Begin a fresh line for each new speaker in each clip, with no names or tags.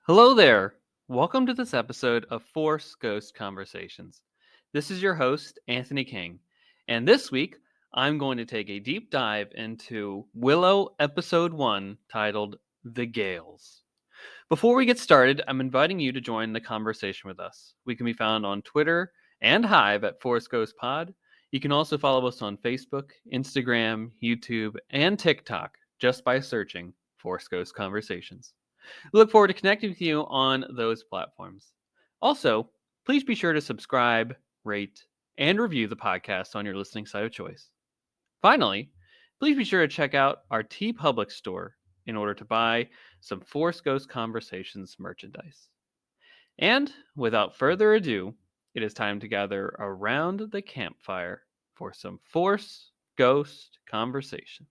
Hello there. Welcome to this episode of Force Ghost Conversations. This is your host, Anthony King, and this week I'm going to take a deep dive into Willow Episode 1 titled The Gales. Before we get started, I'm inviting you to join the conversation with us. We can be found on Twitter and Hive at Force Ghost Pod. You can also follow us on Facebook, Instagram, YouTube, and TikTok just by searching Force Ghost Conversations. We look forward to connecting with you on those platforms. Also, please be sure to subscribe, rate, and review the podcast on your listening site of choice. Finally, please be sure to check out our TeePublic store in order to buy some Force Ghost Conversations merchandise. And without further ado, it is time to gather around the campfire for some Force Ghost Conversations.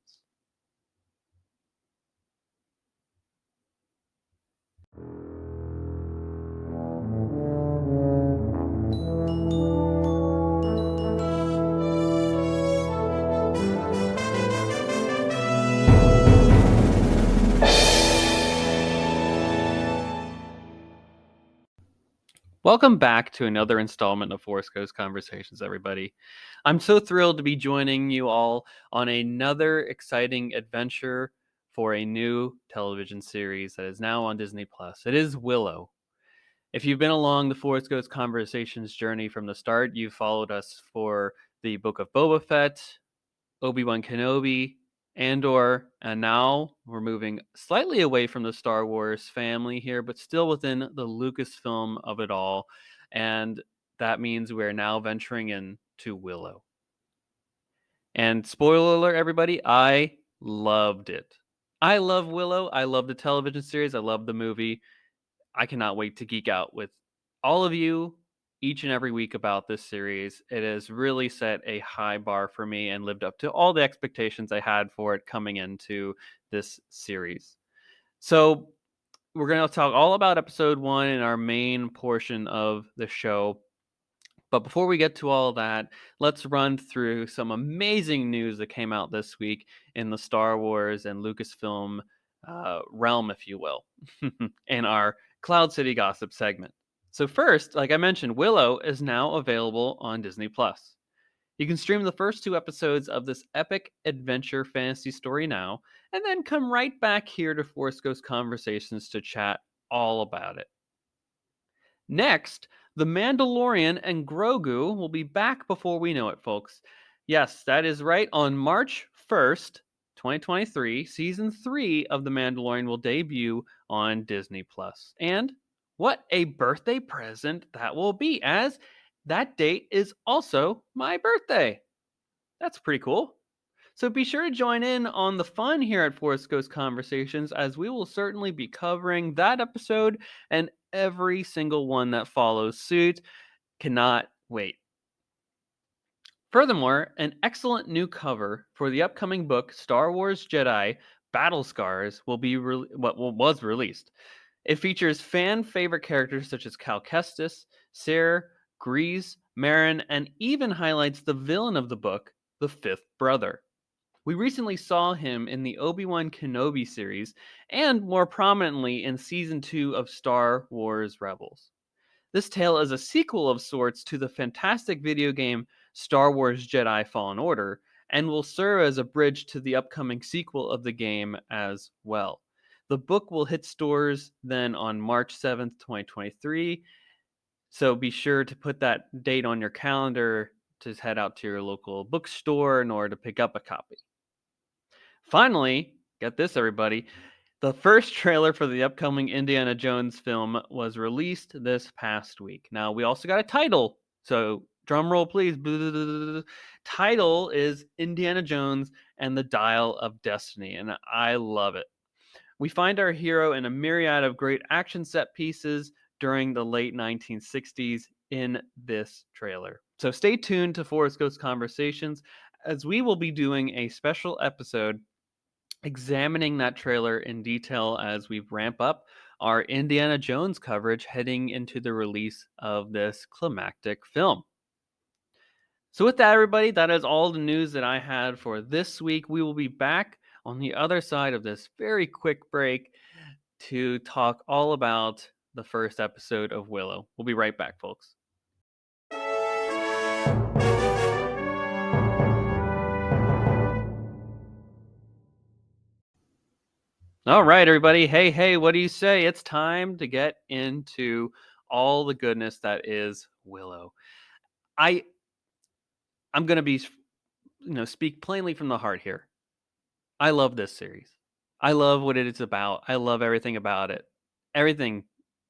Welcome back to another installment of Force Ghost Conversations, everybody. I'm so thrilled to be joining you all on another exciting adventure for a new television series that is now on Disney Plus. It is Willow. If you've been along the Force Ghost Conversations journey from the start, you've followed us for the Book of Boba Fett, Obi-Wan Kenobi, Andor, and now we're moving slightly away from the Star Wars family here, but still within the Lucasfilm of it all. And that means we're now venturing into Willow. And spoiler alert, everybody, I loved it. I love Willow. I love the television series. I love the movie. I cannot wait to geek out with all of you each and every week about this series. It has really set a high bar for me and lived up to all the expectations I had for it coming into this series. So, we're going to talk all about episode 1 in our main portion of the show. But before we get to all of that, let's run through some amazing news that came out this week in the Star Wars and Lucasfilm realm, if you will, in our Cloud City Gossip segment. So first, like I mentioned, Willow is now available on Disney Plus. You can stream the first 2 episodes of this epic adventure fantasy story now, and then come right back here to Force Ghost Conversations to chat all about it. Next, The Mandalorian and Grogu will be back before we know it, folks. Yes, that is right. On March 1st, 2023, Season 3 of The Mandalorian will debut on Disney Plus. And what a birthday present that will be, as that date is also my birthday. That's pretty cool. So be sure to join in on the fun here at Force Ghost Conversations, as we will certainly be covering that episode and every single one that follows suit. Cannot wait. Furthermore, an excellent new cover for the upcoming book Star Wars Jedi Battle Scars will be was released. It features fan favorite characters such as Cal Kestis, Cere, Grease, Marin, and even highlights the villain of the book, the Fifth Brother. We recently saw him in the Obi-Wan Kenobi series, and more prominently in Season 2 of Star Wars Rebels. This tale is a sequel of sorts to the fantastic video game Star Wars Jedi Fallen Order, and will serve as a bridge to the upcoming sequel of the game as well. The book will hit stores then on March 7th, 2023, so be sure to put that date on your calendar to head out to your local bookstore in order to pick up a copy. Finally, get this, everybody. The first trailer for the upcoming Indiana Jones film was released this past week. Now, we also got a title. So, drum roll, please. Title is Indiana Jones and the Dial of Destiny, and I love it. We find our hero in a myriad of great action set pieces during the late 1960s in this trailer. So, stay tuned to Forest Ghost Conversations, as we will be doing a special episode examining that trailer in detail as we ramp up our Indiana Jones coverage heading into the release of this climactic film. So with that, everybody, that is all the news that I had for this week. We will be back on the other side of this very quick break to talk all about the first episode of Willow. We'll be right back, folks. All right, everybody. Hey, what do you say? It's time to get into all the goodness that is Willow. I I'm going to be speak plainly from the heart here. I love this series. I love what it is about. I love everything about it. Everything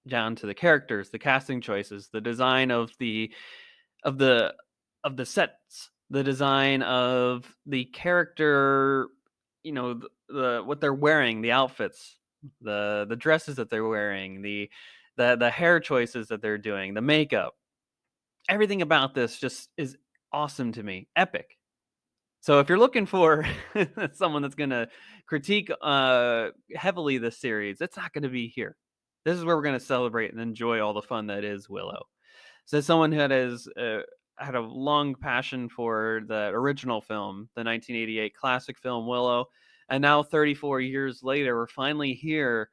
down to the characters, the casting choices, the design of the of the sets, the design of the character, the what they're wearing, the outfits, the dresses that they're wearing, the hair choices that they're doing, the makeup. Everything about this just is awesome to me. Epic. So if you're looking for someone that's gonna critique heavily this series, it's not gonna be here. This is where we're gonna celebrate and enjoy all the fun that is Willow. So someone who had a long passion for the original film, the 1988 classic film Willow, and now 34 years later, we're finally here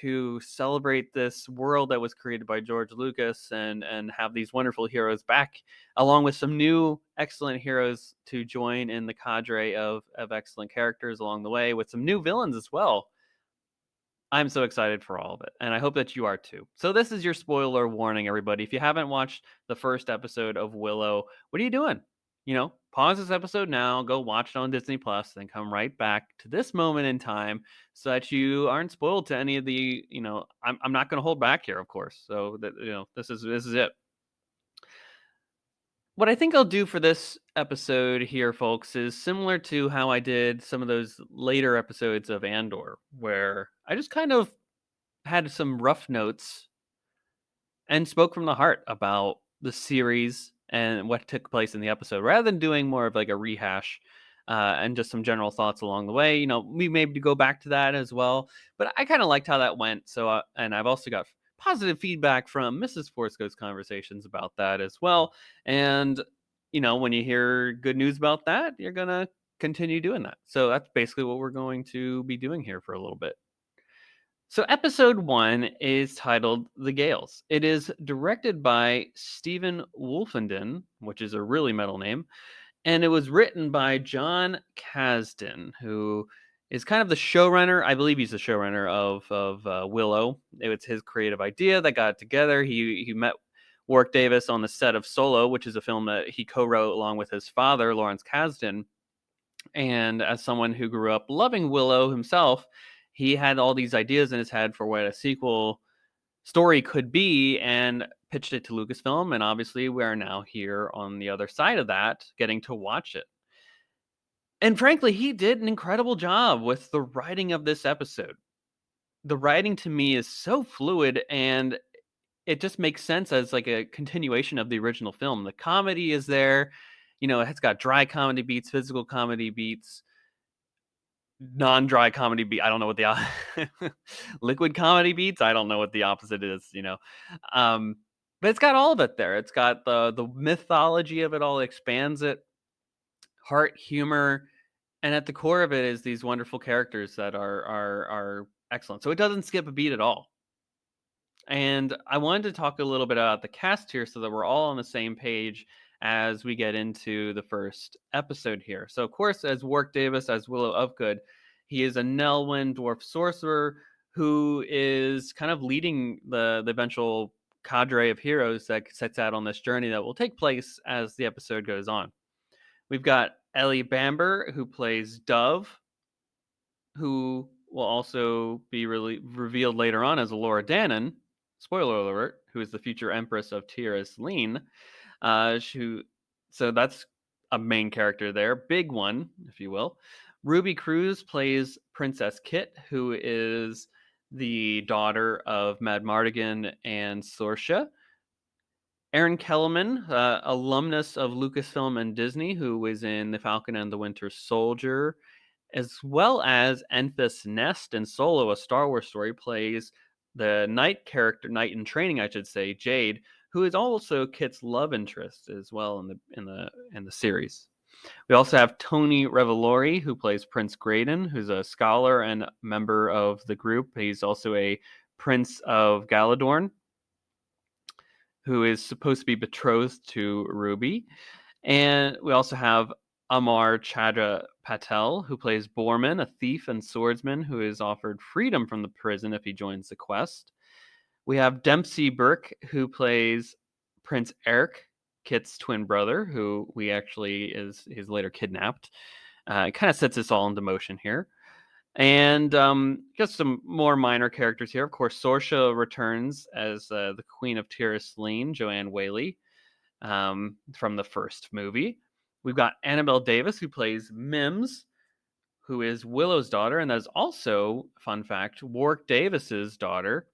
to celebrate this world that was created by George Lucas and have these wonderful heroes back, along with some new excellent heroes to join in the cadre of excellent characters along the way, with some new villains as well. I'm so excited for all of it, and I hope that you are too. So this is your spoiler warning, everybody. If you haven't watched the first episode of Willow, what are you doing? Pause this episode now, go watch it on Disney Plus, then come right back to this moment in time so that you aren't spoiled to any of the, I'm not going to hold back here, of course. So that this is it. What I think I'll do for this episode here, folks, is similar to how I did some of those later episodes of Andor, where I just kind of had some rough notes and spoke from the heart about the series and what took place in the episode, rather than doing more of like a rehash and just some general thoughts along the way. We maybe go back to that as well, but I kind of liked how that went. So, and I've also got positive feedback from Mrs. Forsco's conversations about that as well. And when you hear good news about that, you're gonna continue doing that. So that's basically what we're going to be doing here for a little bit. So, episode 1 is titled The Gales. It is directed by Stephen Wolfenden, which is a really metal name, and it was written by John Kasdan, who is kind of the showrunner. I believe he's the showrunner of Willow. It was his creative idea that got it together. He met Warwick Davis on the set of Solo, which is a film that he co-wrote along with his father, Lawrence Kasdan. And as someone who grew up loving Willow himself, he had all these ideas in his head for what a sequel story could be and pitched it to Lucasfilm. And obviously, we are now here on the other side of that, getting to watch it. And frankly, he did an incredible job with the writing of this episode. The writing to me is so fluid, and it just makes sense as like a continuation of the original film. The comedy is there. It's got dry comedy beats, physical comedy beats, non-dry comedy beat. I don't know what the liquid comedy beats. I don't know what the opposite is. But it's got all of it there. It's got the mythology of it all, expands it, heart, humor, and at the core of it is these wonderful characters that are excellent. So it doesn't skip a beat at all. And I wanted to talk a little bit about the cast here so that we're all on the same page as we get into the first episode here. So, of course, as Warwick Davis, as Willow Upgood, he is a Nelwyn dwarf sorcerer who is kind of leading the eventual cadre of heroes that sets out on this journey that will take place as the episode goes on. We've got Ellie Bamber, who plays Dove, who will also be revealed later on as Laura Dannon, spoiler alert, who is the future Empress of Tiras Lean. So that's a main character there, big one, if you will. Ruby Cruz plays Princess Kit, who is the daughter of Mad Mardigan and Sorsha. Aaron Kellerman, alumnus of Lucasfilm and Disney, who was in The Falcon and the Winter Soldier, as well as Enfys Nest in Solo, a Star Wars story, plays the knight in training, I should say, Jade, who is also Kit's love interest as well in the series. We also have Tony Revolori, who plays Prince Graydon, who's a scholar and member of the group. He's also a Prince of Galadorn, who is supposed to be betrothed to Ruby. And we also have Amar Chadha Patel, who plays Borman, a thief and swordsman who is offered freedom from the prison if he joins the quest. We have Dempsey Burke, who plays Prince Eric, Kit's twin brother, who we actually is later kidnapped. It kind of sets us all into motion here. And just some more minor characters here. Of course, Sorsha returns as the Queen of Tiris Lene, Joanne Whaley, from the first movie. We've got Annabelle Davis, who plays Mims, who is Willow's daughter, and that is also, fun fact, Warwick Davis's daughter.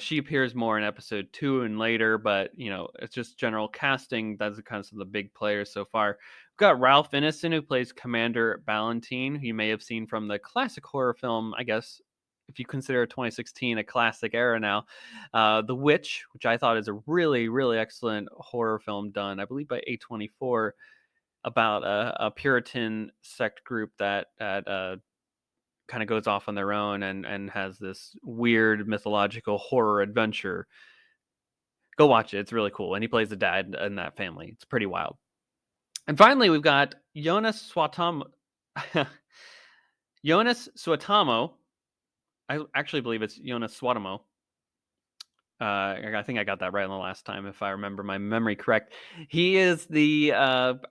She appears more in episode 2 and later, but it's just general casting. That's kind of some of the big players so far. We've got Ralph Ineson, who plays Commander Ballantine, who you may have seen from the classic horror film, I guess, if you consider 2016 a classic era now, The Witch, which I thought is a really, really excellent horror film done, I believe, by A24, about a Puritan sect group that kind of goes off on their own and has this weird mythological horror adventure. Go watch it. It's really cool. And he plays the dad in that family. It's pretty wild. And finally, we've got Jonas Suotamo. Jonas Suotamo. I actually believe it's Jonas Suotamo. I think I got that right on the last time, if I remember my memory correct. He is the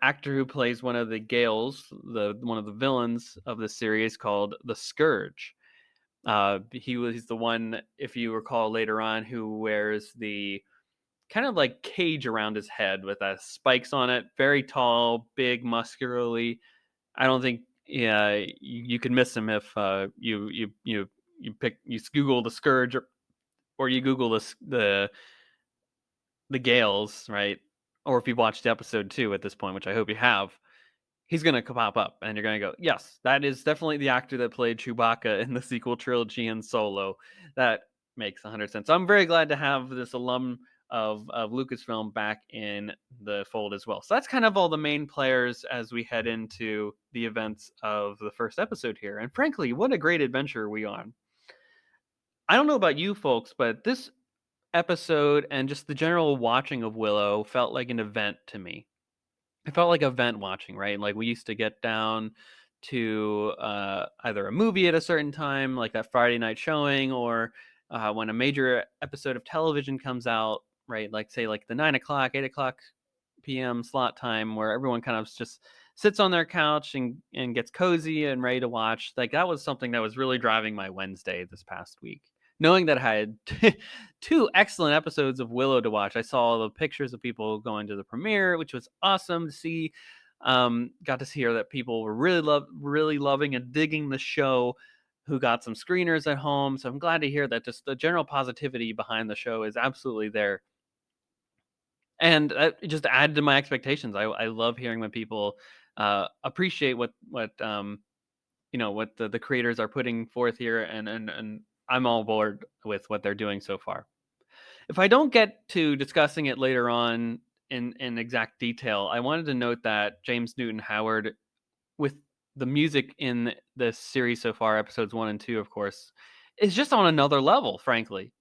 actor who plays one of the Gales, one of the villains of the series, called the Scourge. He's the one, if you recall later on, who wears the kind of like cage around his head with spikes on it. Very tall, big, muscularly. I don't think you could miss him if you Google the Scourge or you Google the Gales, right? Or if you've watched episode 2 at this point, which I hope you have, he's going to pop up and you're going to go, yes, that is definitely the actor that played Chewbacca in the sequel trilogy and Solo. That makes 100 sense. I'm very glad to have this alum of Lucasfilm back in the fold as well. So that's kind of all the main players as we head into the events of the first episode here. And frankly, what a great adventure we on. I don't know about you folks, but this episode and just the general watching of Willow felt like an event to me. It felt like event watching, right? Like we used to get down to either a movie at a certain time, like that Friday night showing, or when a major episode of television comes out, right? Like say like the 9 o'clock, 8 o'clock p.m. slot time where everyone kind of just sits on their couch and gets cozy and ready to watch. Like that was something that was really driving my Wednesday this past week. Knowing that I had 2 excellent episodes of Willow to watch. I saw all the pictures of people going to the premiere, which was awesome to see. Got to hear that people were really loving and digging the show, who got some screeners at home. So I'm glad to hear that just the general positivity behind the show is absolutely there. And it just added to my expectations. I love hearing when people appreciate what the creators are putting forth here, and I'm all aboard with what they're doing so far. If I don't get to discussing it later on in exact detail, I wanted to note that James Newton Howard, with the music in this series so far, episodes 1 and 2, of course, is just on another level, frankly.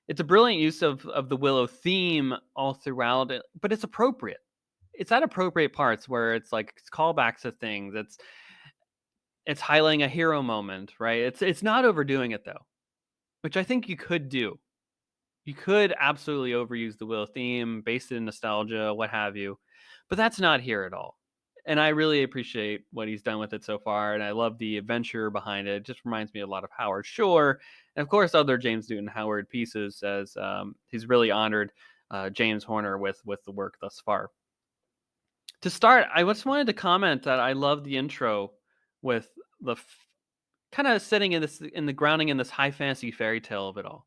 It's a brilliant use of the Willow theme all throughout it, but it's appropriate. It's at appropriate parts where it's like it's callbacks to things. It's highlighting a hero moment, right? It's not overdoing it though, which I think you could do. You could absolutely overuse the Willow theme, base it in nostalgia, what have you, but that's not here at all. And I really appreciate what he's done with it so far, and I love the adventure behind it. It just reminds me a lot of Howard Shore, and of course other James Newton Howard pieces, as he's really honored James Horner with the work thus far. To start, I just wanted to comment that I love the intro with the kind of setting in the grounding in this high fantasy fairy tale of it all.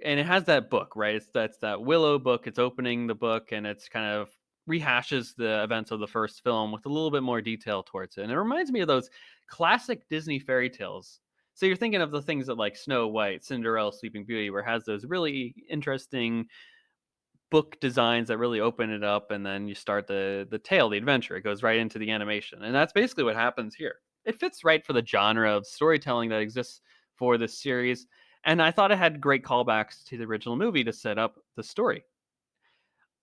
And it has that book, right? That's that Willow book. It's opening the book and it's kind of rehashes the events of the first film with a little bit more detail towards it. And it reminds me of those classic Disney fairy tales. So you're thinking of the things that like Snow White, Cinderella, Sleeping Beauty, where it has those really interesting book designs that really open it up, and then you start the tale, the adventure. It goes right into the animation, and that's basically what happens here. It fits right for the genre of storytelling that exists for this series, and I thought it had great callbacks to the original movie to set up the story.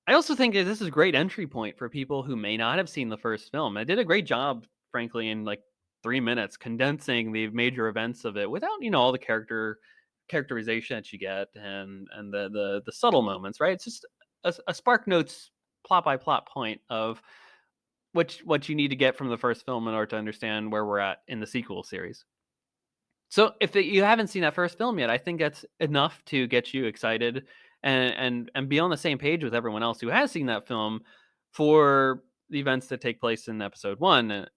I also think that this is a great entry point for people who may not have seen the first film. I did a great job, frankly, in like 3 minutes, condensing the major events of it without, all the characterization that you get, and the subtle moments. Right? It's just a Spark Notes plot by plot point of what you need to get from the first film in order to understand where we're at in the sequel series. So if you haven't seen that first film yet, I think that's enough to get you excited and be on the same page with everyone else who has seen that film for the events that take place in episode one. And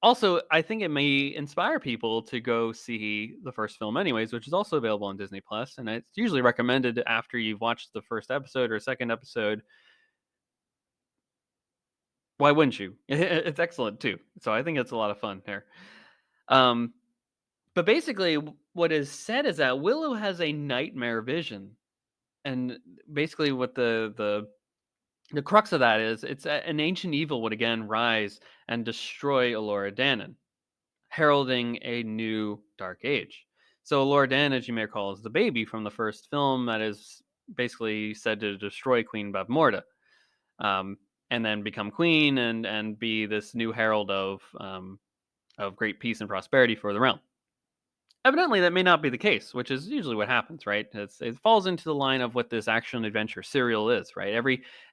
also, I think it may inspire people to go see the first film anyways, which is also available on Disney Plus, and it's usually recommended after you've watched the first episode or second episode. Why wouldn't you? It's excellent too. So I think it's a lot of fun there. Um, but basically, what is said is that Willow has a nightmare vision, and basically, what the crux of that is, an ancient evil would again rise and destroy Elora Danan, heralding a new dark age. So Elora Danan, as you may recall, is the baby from the first film that is basically said to destroy Queen Bavmorda, um, and then become queen and be this new herald of great peace and prosperity for the realm. Evidently, that may not be the case, which is usually what happens, right? It falls into the line of what this action adventure serial is, right?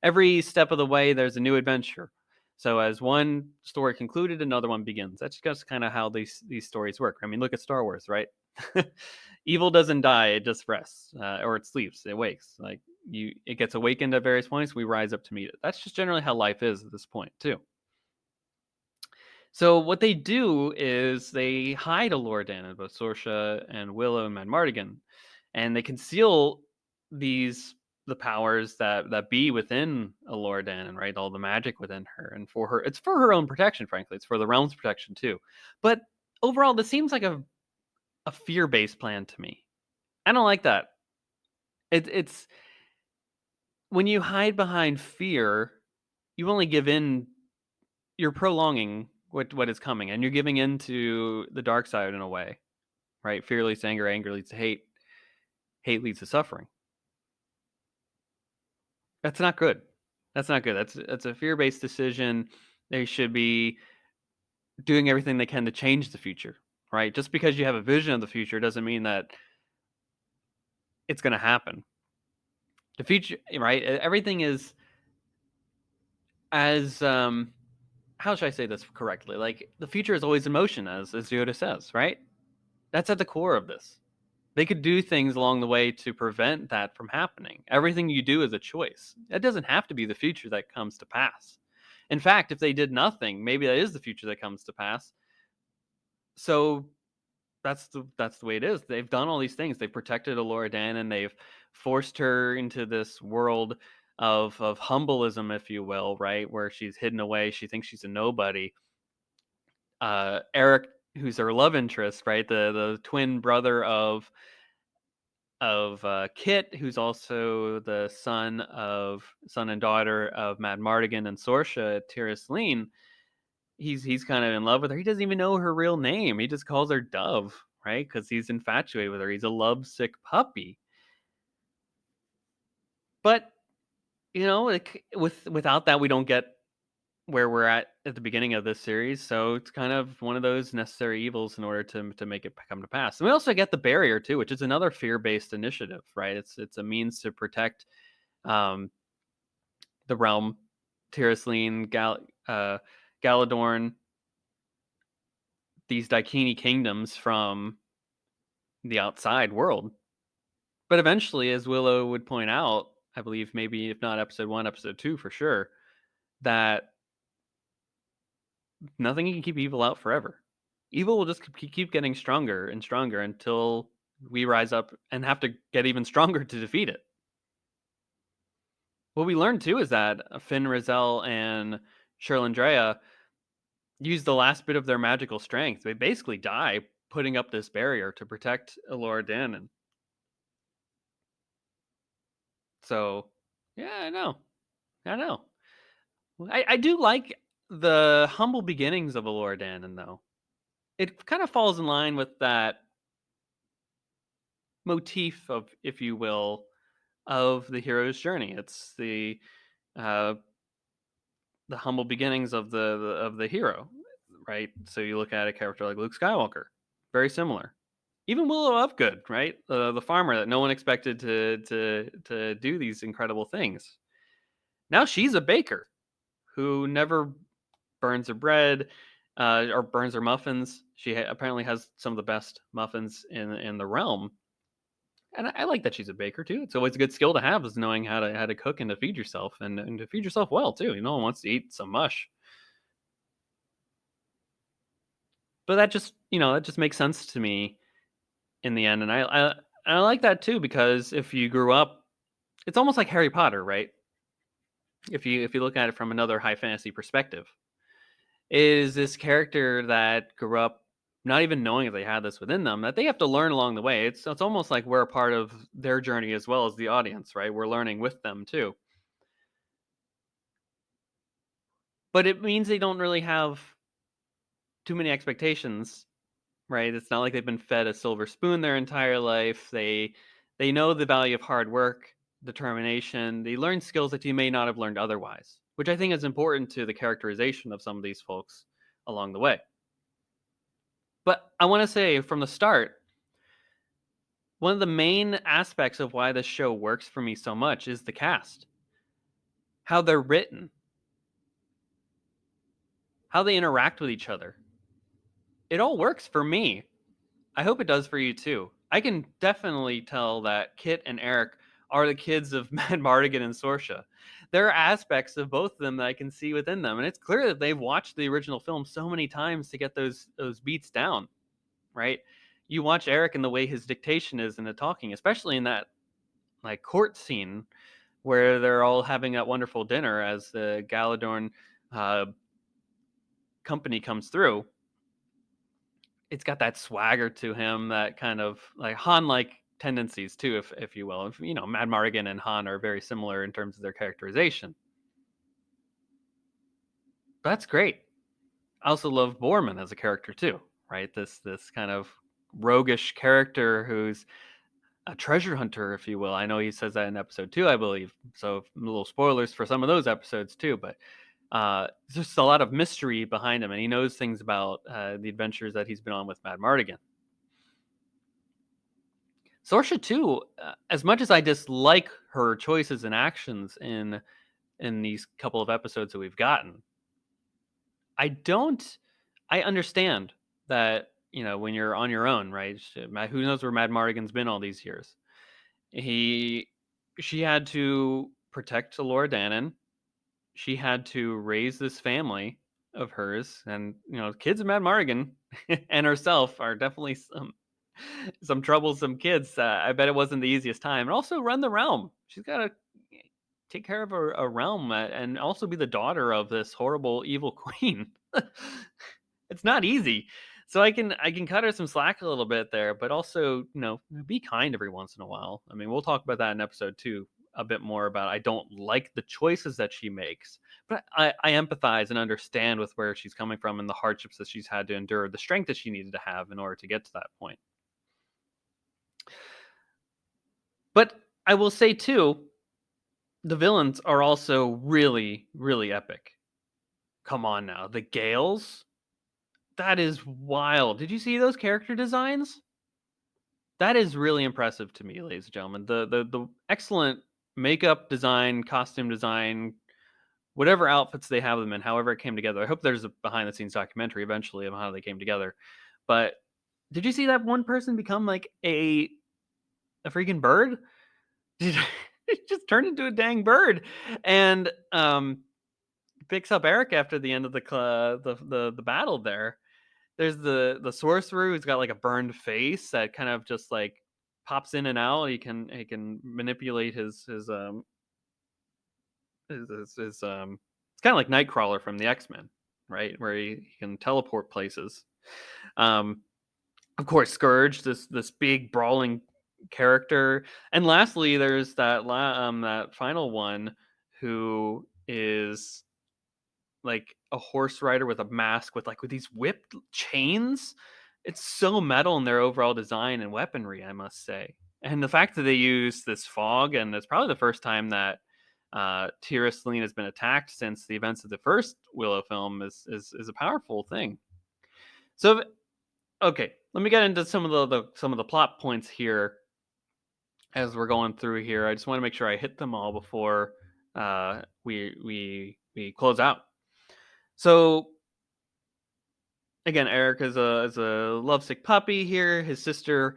Every step of the way, there's a new adventure. So as one story concluded, another one begins. That's just kind of how these stories work. I mean, look at Star Wars, right? Evil doesn't die; it just rests, or it sleeps, it wakes. Like it gets awakened at various points. We rise up to meet it. That's just generally how life is at this point, too. So what they do is they hide Alordan, both Sorsha and Willow and Madmartigan, and they conceal these the powers that be within Alordan, and right, all the magic within her, and for her, it's for her own protection. Frankly, it's for the realm's protection too. But overall, this seems like a fear based plan to me. I don't like that. It's when you hide behind fear, you only give in. You're prolonging what is coming, and you're giving into the dark side in a way, right? Fear leads to anger, anger leads to hate, hate leads to suffering. That's not good. That's not good. That's a fear-based decision. They should be doing everything they can to change the future, right? Just because you have a vision of the future doesn't mean that it's going to happen. The future, right? Everything is as how should I say this correctly? Like, the future is always in motion, as Yoda says, right? That's at the core of this. They could do things along the way to prevent that from happening. Everything you do is a choice. It doesn't have to be the future that comes to pass. In fact, if they did nothing, maybe that is the future that comes to pass. So that's the way it is. They've done all these things. They've protected Elora Dan, and they've forced her into this world of humbleism, if you will, right? Where she's hidden away. She thinks she's a nobody. Eric, who's her love interest, right? The twin brother of Kit, who's also the son and daughter of Madmartigan and Sorsha, Tiras Lean. He's kind of in love with her. He doesn't even know her real name. He just calls her Dove, right? Because he's infatuated with her. He's a lovesick puppy. But like without that, we don't get where we're at the beginning of this series. So it's kind of one of those necessary evils in order to make it come to pass. And we also get the barrier too, which is another fear-based initiative, right? It's a means to protect um, the realm, Tirisline, Galadorn, these Daikini kingdoms from the outside world. But eventually, as Willow would point out, I believe maybe if not episode 1, episode 2 for sure, that nothing can keep evil out forever. Evil will just keep getting stronger and stronger until we rise up and have to get even stronger to defeat it. What we learned too is that Finn Rizal and Sherlandrea use the last bit of their magical strength. They basically die putting up this barrier to protect Elora Danan. So Yeah, I know. I know. I do like the humble beginnings of Allura Dannon, though. It kind of falls in line with that motif of, if you will, of the hero's journey. It's uh, the humble beginnings of the hero, right? So you look at a character like Luke Skywalker, very similar. Even Willow Upgood, right? The farmer that no one expected to do these incredible things. Now she's a baker who never burns her bread or burns her muffins. She apparently has some of the best muffins in the realm. And I like that she's a baker too. It's always a good skill to have, is knowing how to cook and to feed yourself, and to feed yourself well too. No one wants to eat some mush. But that just makes sense to me in the end, and I like that too, because if you grew up, it's almost like Harry Potter, right? If you look at it from another high fantasy perspective, is this character that grew up not even knowing if they had this within them, that they have to learn along the way. It's almost like we're a part of their journey as well as the audience, right? We're learning with them too. But it means they don't really have too many expectations, right? It's not like they've been fed a silver spoon their entire life. They know the value of hard work, determination. They learn skills that you may not have learned otherwise, which I think is important to the characterization of some of these folks along the way. But I want to say from the start, one of the main aspects of why this show works for me so much is the cast. How they're written, how they interact with each other. It all works for me. I hope it does for you too. I can definitely tell that Kit and Eric are the kids of Mad Mardigan and Sorsha. There are aspects of both of them that I can see within them, and it's clear that they've watched the original film so many times to get those beats down, right? You watch Eric and the way his dictation is in the talking, especially in that like court scene where they're all having that wonderful dinner as the Galadorn uh, company comes through. It's got that swagger to him, that kind of like Han-like tendencies too, if you will. If, Mad Mardigan and Han are very similar in terms of their characterization. But that's great. I also love Borman as a character too, right? This kind of roguish character who's a treasure hunter, if you will. I know he says that in episode 2, I believe. So little spoilers for some of those episodes too, but there's just a lot of mystery behind him, and he knows things about the adventures that he's been on with Mad Mardigan. Sorsha too, as much as I dislike her choices and actions in these couple of episodes that we've gotten, I don't. I understand that when you're on your own, right? Who knows where Mad Mardigan's been all these years? He, she had to protect Laura Dannon. She had to raise this family of hers, and kids of Mad Mardigan and herself are definitely some troublesome kids. I bet it wasn't the easiest time, and also run the realm. She's got to take care of a realm, and also be the daughter of this horrible evil queen. It's not easy. So I can cut her some slack a little bit there, but also be kind every once in a while. I mean, we'll talk about that in episode 2 a bit more, about I don't like the choices that she makes, but I empathize and understand with where she's coming from and the hardships that she's had to endure, the strength that she needed to have in order to get to that point. But I will say too, the villains are also really, really epic. Come on now, the Gales, that is wild. Did you see those character designs? That is really impressive to me, ladies and gentlemen. The excellent makeup design, costume design, whatever outfits they have them in, however it came together. I hope there's a behind the scenes documentary eventually of how they came together. But did you see that one person become like a freaking bird? It just turned into a dang bird, and picks up Eric after the end of the battle. There's the sorcerer who's got like a burned face that kind of just like pops in and out. He can manipulate his it's kind of like Nightcrawler from the X-Men, right? Where he can teleport places. Um, of course, Scourge, this big brawling character. And lastly, there's that final one who is like a horse rider with a mask with these whipped chains. It's so metal in their overall design and weaponry, I must say. And the fact that they use this fog, and it's probably the first time that Tira Celine has been attacked since the events of the first Willow film, is a powerful thing. So, okay, let me get into some of the plot points here as we're going through here. I just want to make sure I hit them all before we close out. So again, Eric is a lovesick puppy here. His sister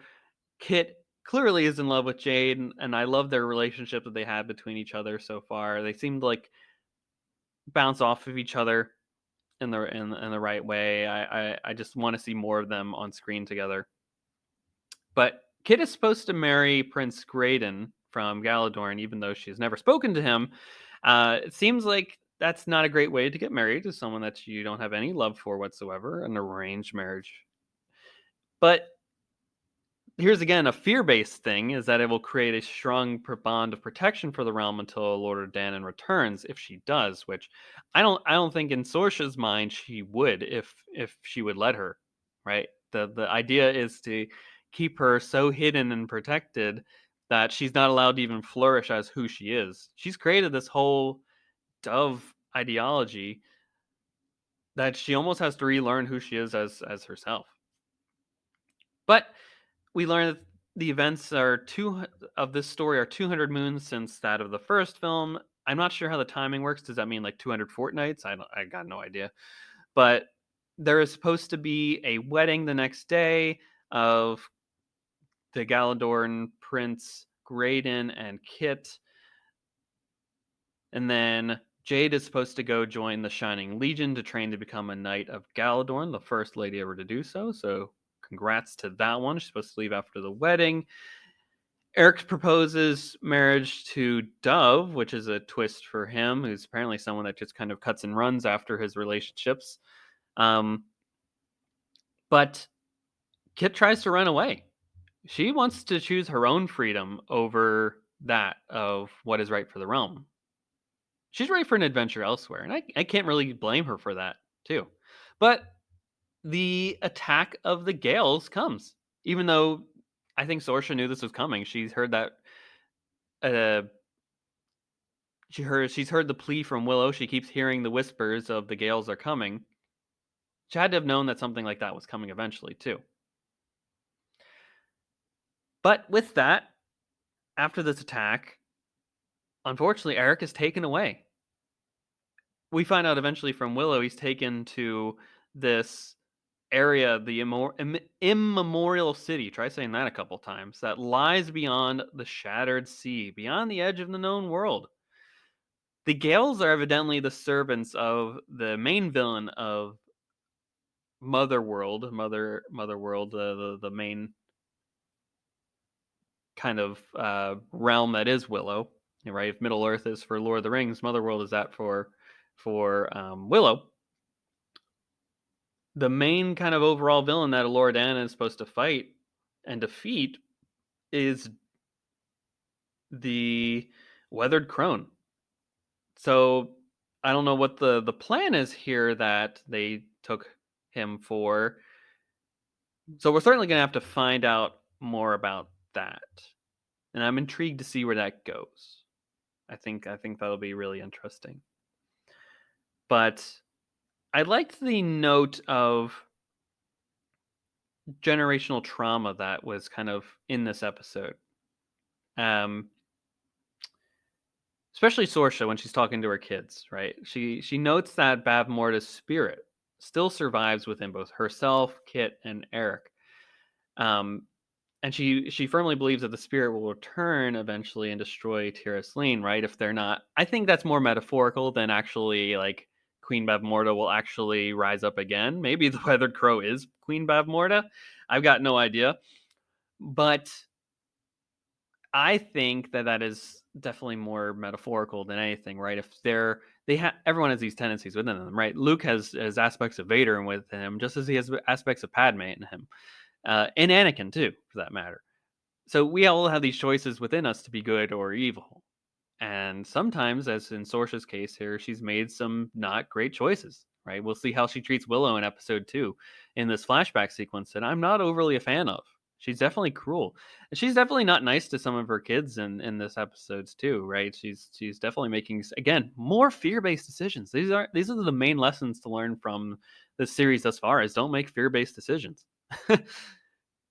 Kit clearly is in love with Jade, and I love their relationship that they had between each other so far. They seemed like bounce off of each other in the right way. I just want to see more of them on screen together. But Kit is supposed to marry Prince Graydon from Galadorn, even though she's never spoken to him. It seems like that's not a great way to get married to someone that you don't have any love for whatsoever, an arranged marriage. But here's again a fear-based thing, is that it will create a strong bond of protection for the realm until Lord Dannon returns, if she does, which I don't think in Sorsha's mind she would, if she would let her, right? The idea is to keep her so hidden and protected that she's not allowed to even flourish as who she is. She's created this whole dove ideology that she almost has to relearn who she is as herself. But we learn that the events of this story are 200 moons since that of the first film. I'm not sure how the timing works. Does that mean like 200 fortnights? I got no idea. But there is supposed to be a wedding the next day of the Galadorn Prince Graydon and Kit. And then Jade is supposed to go join the Shining Legion to train to become a Knight of Galadorn, the first lady ever to do so. So congrats to that one. She's supposed to leave after the wedding. Eric proposes marriage to Dove, which is a twist for him, who's apparently someone that just kind of cuts and runs after his relationships. But Kit tries to run away. She wants to choose her own freedom over that of what is right for the realm. She's ready for an adventure elsewhere, and I can't really blame her for that, too. But the attack of the Gales comes, even though I think Sorsha knew this was coming. She's heard that. She's heard the plea from Willow. She keeps hearing the whispers of the Gales are coming. She had to have known that something like that was coming eventually, too. But with that, after this attack, unfortunately, Eric is taken away. We find out eventually from Willow he's taken to this area, the immemorial city, try saying that a couple times, that lies beyond the shattered sea, beyond the edge of the known world. The Gales are evidently the servants of the main villain of Mother World, the main kind of realm that is Willow, right? If Middle Earth is for Lord of the Rings, Mother World is that for Willow. The main kind of overall villain that Lord Dannon is supposed to fight and defeat is the Weathered Crone. So I don't know what the plan is here that they took him for. So we're certainly going to have to find out more about that. And I'm intrigued to see where that goes. I think that'll be really interesting. But I liked the note of generational trauma that was kind of in this episode. Especially Sorsha when she's talking to her kids, right? She notes that Bavmorda's spirit still survives within both herself, Kit, and Eric. And she firmly believes that the spirit will return eventually and destroy Tira Celine, right? If they're not, I think that's more metaphorical than actually like Queen Bavmorda will actually rise up again. Maybe the Weathered Crow is Queen Bavmorda. I've got no idea, but I think that is definitely more metaphorical than anything, right? If everyone has these tendencies within them, right? Luke has aspects of Vader within him, just as he has aspects of Padme in him, and Anakin too, for that matter. So we all have these choices within us to be good or evil. And sometimes, as in Sorcia's case here, she's made some not great choices, right? We'll see how she treats Willow in episode 2 in this flashback sequence that I'm not overly a fan of. She's definitely cruel. And she's definitely not nice to some of her kids in this episodes too, right? She's definitely making again more fear-based decisions. These are the main lessons to learn from this series thus far is don't make fear-based decisions.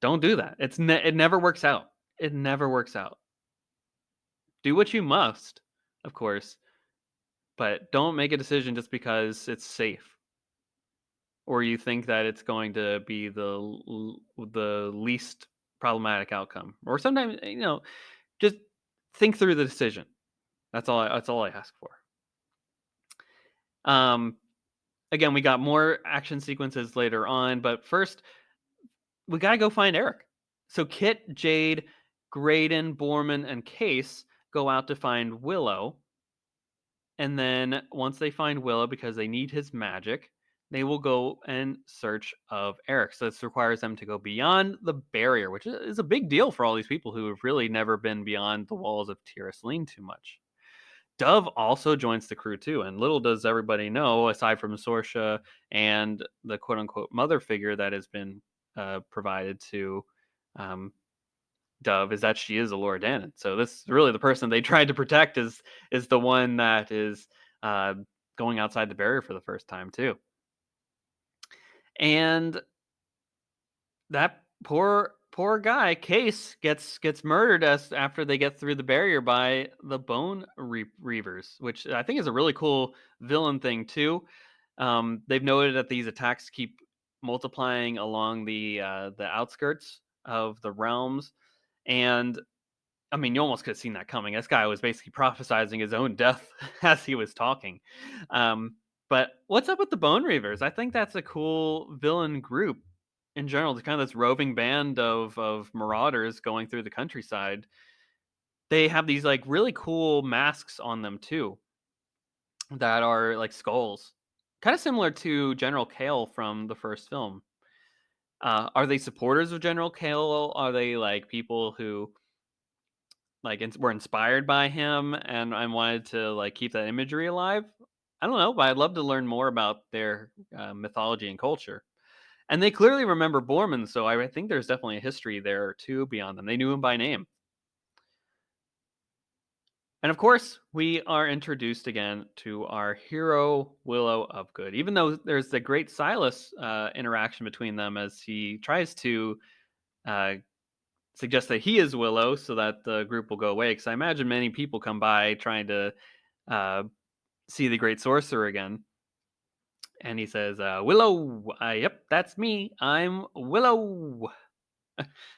Don't do that. It never works out. It never works out. Do what you must, of course, but don't make a decision just because it's safe or you think that it's going to be the least problematic outcome. Or sometimes, just think through the decision. That's all I ask for. Um Again, we got more action sequences later on, but first we got to go find Eric. So Kit, Jade, Graydon, Borman, and Case go out to find Willow. And then once they find Willow, because they need his magic, they will go in search of Eric. So this requires them to go beyond the barrier, which is a big deal for all these people who have really never been beyond the walls of Tir Asleen too much. Dove also joins the crew too, and little does everybody know, aside from Sorsha and the quote unquote mother figure that has been provided to um, Dove, is that she is Elora Danan. So this really the person they tried to protect is the one that is uh, going outside the barrier for the first time too. And that poor guy Case gets murdered as after they get through the barrier by the Bone Reavers, which I think is a really cool villain thing too. They've noted that these attacks keep multiplying along the outskirts of the realms, and I mean, you almost could have seen that coming. This guy was basically prophesizing his own death as he was talking. Um, but what's up with the Bone Reavers? I think that's a cool villain group in general. It's kind of this roving band of marauders going through the countryside. They have these like really cool masks on them too that are like skulls, kind of similar to General Kale from the first film. Are they supporters of General Kale? Are they like people who like were inspired by him and I wanted to like keep that imagery alive? I don't know, but I'd love to learn more about their mythology and culture. And they clearly remember Borman, so I think there's definitely a history there too beyond them. They knew him by name. And of course, we are introduced again to our hero, Willow of Good. Even though there's the great Silas interaction between them as he tries to uh, suggest that he is Willow so that the group will go away. Because I imagine many people come by trying to uh, see the great sorcerer again. And he says, Willow, yep, that's me. I'm Willow.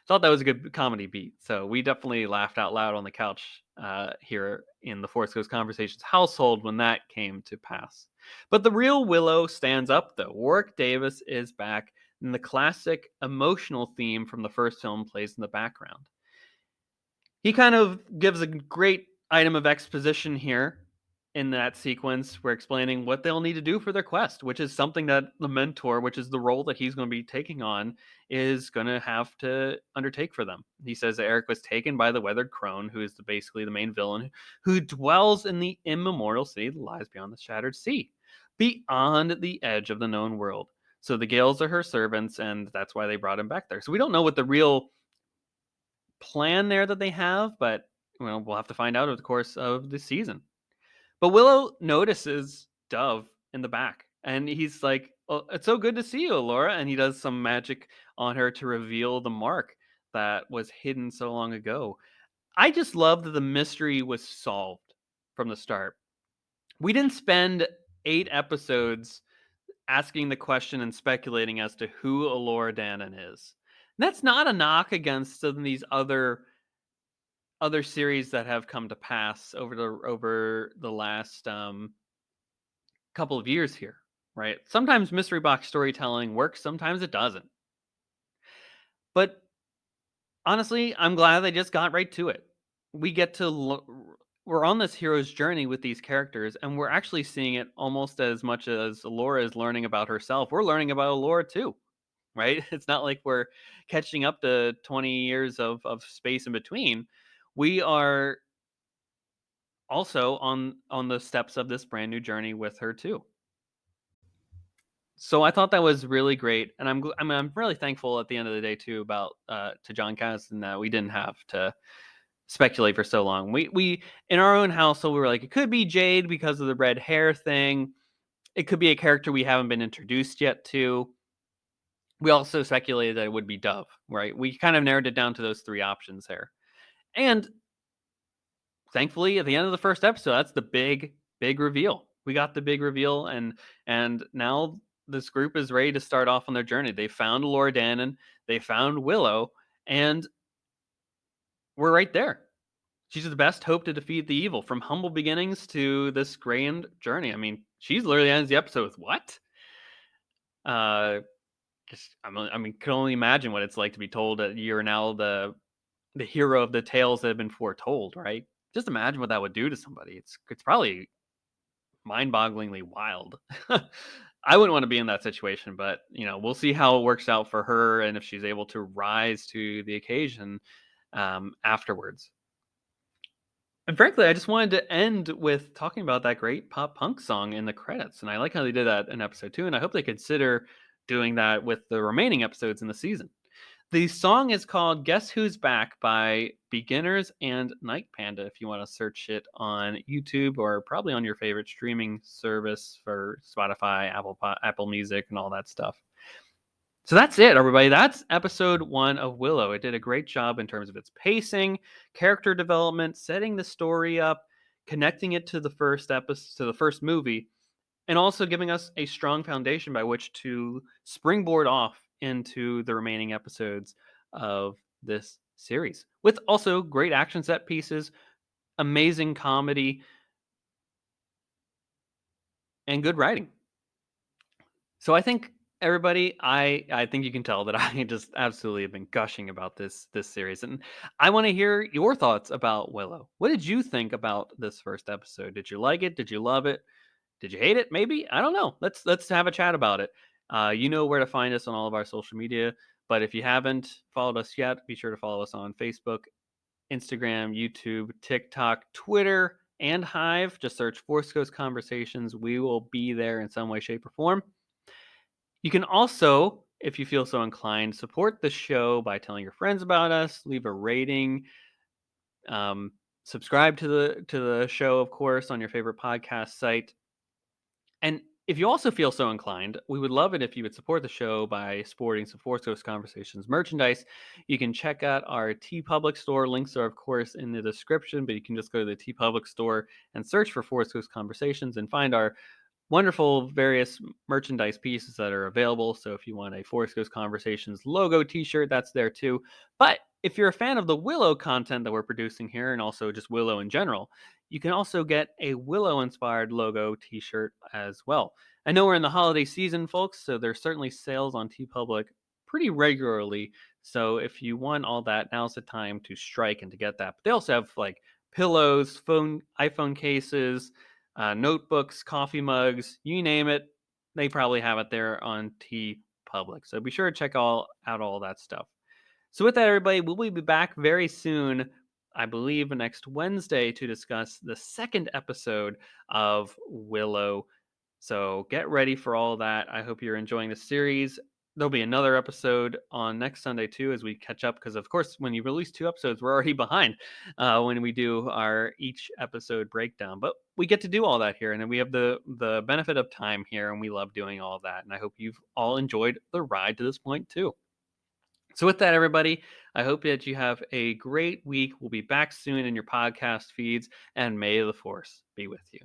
Thought that was a good comedy beat. So we definitely laughed out loud on the couch here in the Force Ghost Conversations household when that came to pass. But the real Willow stands up, though. Warwick Davis is back, and the classic emotional theme from the first film plays in the background. He kind of gives a great item of exposition here in that sequence. We're explaining what they'll need to do for their quest, which is something that the mentor, which is the role that he's going to be taking on, is going to have to undertake for them. He says that Eric was taken by the Weathered Crone, who is basically the main villain, who dwells in the immemorial city that lies beyond the Shattered Sea, beyond the edge of the known world. So the Gales are her servants, and that's why they brought him back there. So we don't know what the real plan there that they have, but we'll have to find out over the course of the season. But Willow notices Dove in the back, and he's like, "Oh, it's so good to see you, Laura." And he does some magic on her to reveal the mark that was hidden so long ago. I just love that the mystery was solved from the start. We didn't spend 8 episodes asking the question and speculating as to who Elora Danan is. And that's not a knock against some of these other series that have come to pass over the last couple of years here, right? Sometimes mystery box storytelling works, sometimes it doesn't. But honestly, I'm glad they just got right to it. We get to we're on this hero's journey with these characters, and we're actually seeing it almost as much as Elora is learning about herself. We're learning about Elora too, right? It's not like we're catching up to 20 years of space in between. We are also on the steps of this brand new journey with her too. So I thought that was really great, and I'm really thankful at the end of the day too about to John Caston that we didn't have to speculate for so long. We in our own household we were like, it could be Jade because of the red hair thing. It could be a character we haven't been introduced yet to. We also speculated that it would be Dove, right? We kind of narrowed it down to those three options there. And thankfully, at the end of the first episode, that's the big reveal. We got the big reveal, and now this group is ready to start off on their journey. They found Laura Dannon, they found Willow, and we're right there. She's the best hope to defeat the evil, from humble beginnings to this grand journey. I mean, she's literally ends the episode with what? Uh, I mean, can only imagine what it's like to be told that you're now the hero of the tales that have been foretold, right? Just imagine what that would do to somebody. It's probably mind-bogglingly wild. I wouldn't want to be in that situation, but we'll see how it works out for her and if she's able to rise to the occasion afterwards. And frankly, I just wanted to end with talking about that great pop punk song in the credits, and I like how they did that in episode 2, and I hope they consider doing that with the remaining episodes in the season. The song is called Guess Who's Back by Beginners and Night Panda if you want to search it on YouTube or probably on your favorite streaming service for Spotify, Apple Music, and all that stuff. So that's it, everybody. That's episode 1 of Willow. It did a great job in terms of its pacing, character development, setting the story up, connecting it to the first episode, to the first movie, and also giving us a strong foundation by which to springboard off into the remaining episodes of this series. With also great action set pieces, amazing comedy, and good writing. So I think everybody, I think you can tell that I just absolutely have been gushing about this series, and I want to hear your thoughts about Willow. What did you think about this first episode? Did you like it? Did you love it? Did you hate it? Maybe, I don't know. Let's have a chat about it. You know where to find us on all of our social media, but if you haven't followed us yet, be sure to follow us on Facebook, Instagram, YouTube, TikTok, Twitter, and Hive. Just search Force Ghost Conversations. We will be there in some way, shape, or form. You can also, if you feel so inclined, support the show by telling your friends about us, leave a rating, subscribe to the show, of course, on your favorite podcast site. And if you also feel so inclined, we would love it if you would support the show by sporting some Force Ghost Conversations merchandise. You can check out our TeePublic store. Links are, of course, in the description, but you can just go to the TeePublic store and search for Force Ghost Conversations and find our wonderful various merchandise pieces that are available. So if you want a Force Ghost Conversations logo t-shirt, that's there too. But if you're a fan of the Willow content that we're producing here, and also just Willow in general, you can also get a Willow-inspired logo t-shirt as well. I know we're in the holiday season, folks, so there's certainly sales on TeePublic pretty regularly. So if you want all that, now's the time to strike and to get that. But they also have like pillows, iPhone cases, notebooks, coffee mugs, you name it. They probably have it there on TeePublic. So be sure to check out all that stuff. So with that, everybody, we'll be back very soon, I believe next Wednesday, to discuss the second episode of Willow. So get ready for all that. I hope you're enjoying the series. There'll be another episode on next Sunday too, as we catch up, because of course when you release 2 episodes we're already behind when we do our each episode breakdown, but we get to do all that here, and then we have the benefit of time here, and we love doing all that, and I hope you've all enjoyed the ride to this point too. So with that, everybody, I hope that you have a great week. We'll be back soon in your podcast feeds, and may the Force be with you.